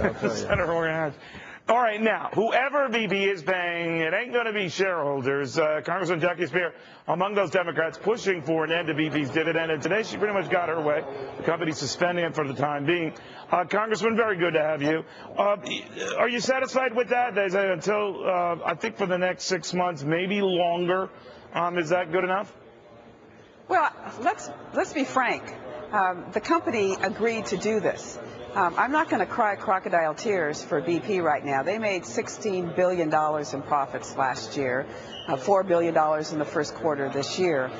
I'll tell you. Senator Organ. All right, now, whoever BP is paying, it ain't going to be shareholders. Congressman Jackie Speier, among those Democrats pushing for an end to BP's dividend, and today she pretty much got her way. The company's suspending it for the time being. Congressman, very good to have you. Are you satisfied with that? They say until, I think, for the next 6 months, maybe longer. Is that good enough? Well, let's be frank. The company agreed to do this. I'm not going to cry crocodile tears for BP right now. They made $16 billion in profits last year, $4 billion in the first quarter this year.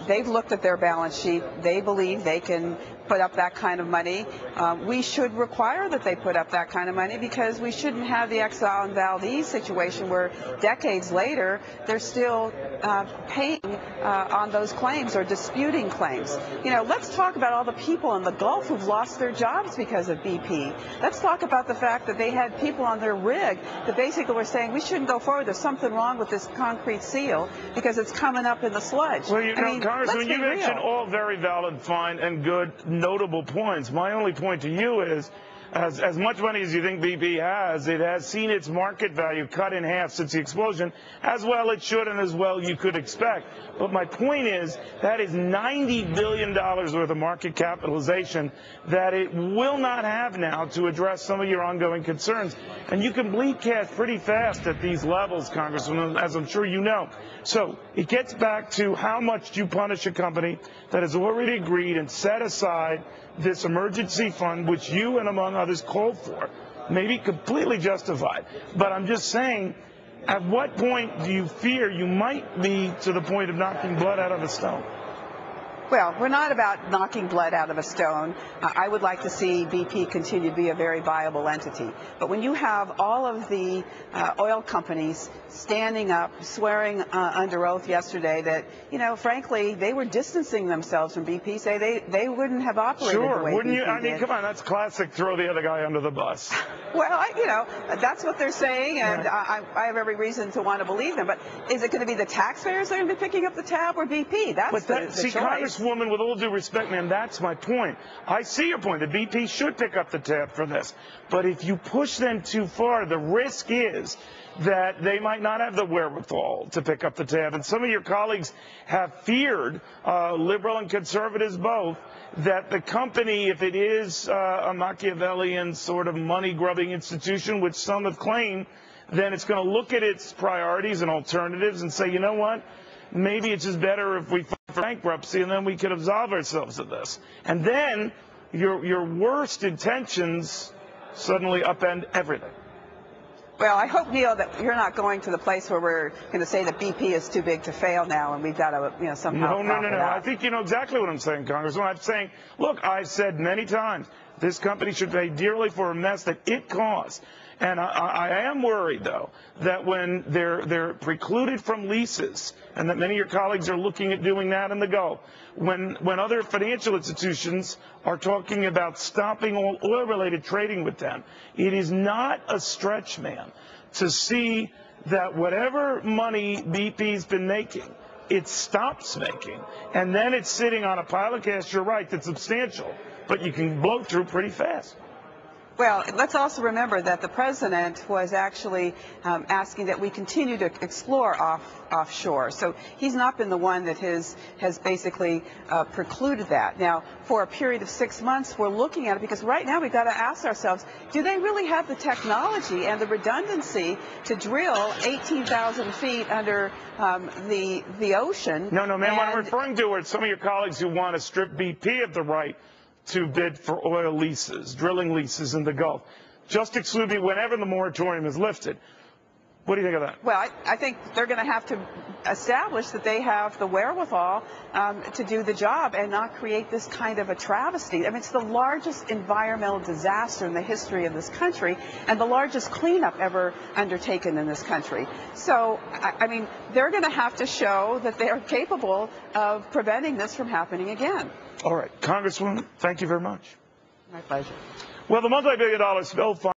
They've looked at their balance sheet. They believe they can put up that kind of money. We should require that they put up that kind of money because we shouldn't have the Exxon and Valdez situation where decades later they're still paying on those claims or disputing claims. You know, let's talk about all the people in the Gulf who've lost their jobs because of BP. Let's talk about the fact that they had people on their rig that basically were saying we shouldn't go forward. There's something wrong with this concrete seal because it's coming up in the sludge. Well, you know, Congressman, you mentioned all very valid, fine, and good, notable points. My only point to you is, as much money as you think BP has, it has seen its market value cut in half since the explosion, as well it should and as well you could expect. But my point is that is $90 billion worth of market capitalization that it will not have now to address some of your ongoing concerns. And you can bleed cash pretty fast at these levels, Congressman, as I'm sure you know. So it gets back to how much do you punish a company that has already agreed and set aside this emergency fund, which you and among others called for, maybe completely justified. But I'm just saying, at what point do you fear you might be to the point of knocking blood out of a stone? Well, we're not about knocking blood out of a stone. I would like to see BP continue to be a very viable entity. But when you have all of the oil companies standing up, swearing under oath yesterday that, you know, frankly, they were distancing themselves from BP, say they wouldn't have operated the way wouldn't BP you? I mean, did. come on, that's classic throw the other guy under the bus. Well, you know, that's what they're saying, and I have every reason to want to believe them. But is it going to be the taxpayers that are going to be picking up the tab or BP? That's the choice. Congresswoman, with all due respect, man, that's my point. I see your point that BP should pick up the tab for this. But if you push them too far, the risk is that they might not have the wherewithal to pick up the tab. And some of your colleagues have feared, liberal and conservatives both, that the company, if it is a Machiavellian sort of money-grubbing institution, which some have claimed, then it's going to look at its priorities and alternatives and say, you know what, maybe it's just better if we file for bankruptcy and then we can absolve ourselves of this. And then your worst intentions suddenly upend everything. Well, I hope, Neil, that you're not going to the place where we're going to say that BP is too big to fail now and we've got to, you know, somehow. No. I think you know exactly what I'm saying, Congressman. I'm saying, look, I've said many times, this company should pay dearly for a mess that it caused. And I am worried, though, that when they're precluded from leases, and that many of your colleagues are looking at doing that in the Gulf, when other financial institutions are talking about stopping all oil-related trading with them, it is not a stretch, man, to see that whatever money BP's been making, it stops making, and then it's sitting on a pile of cash, you're right, that's substantial, but you can blow through pretty fast. Well, let's also remember that the president was actually asking that we continue to explore offshore. So he's not been the one that has basically precluded that. Now, for a period of 6 months, we're looking at it because right now we've got to ask ourselves, do they really have the technology and the redundancy to drill 18,000 feet under the ocean? No, ma'am, what I'm referring to are some of your colleagues who want to strip BP of the right to bid for oil leases, drilling leases in the Gulf. Just exclude me whenever the moratorium is lifted. What do you think of that? Well, I think they're going to have to establish that they have the wherewithal to do the job and not create this kind of a travesty. I mean, it's the largest environmental disaster in the history of this country and the largest cleanup ever undertaken in this country. So, I mean, they're going to have to show that they are capable of preventing this from happening again. All right. Congresswoman, thank you very much. My pleasure. Well, the multi-billion-dollar spill fund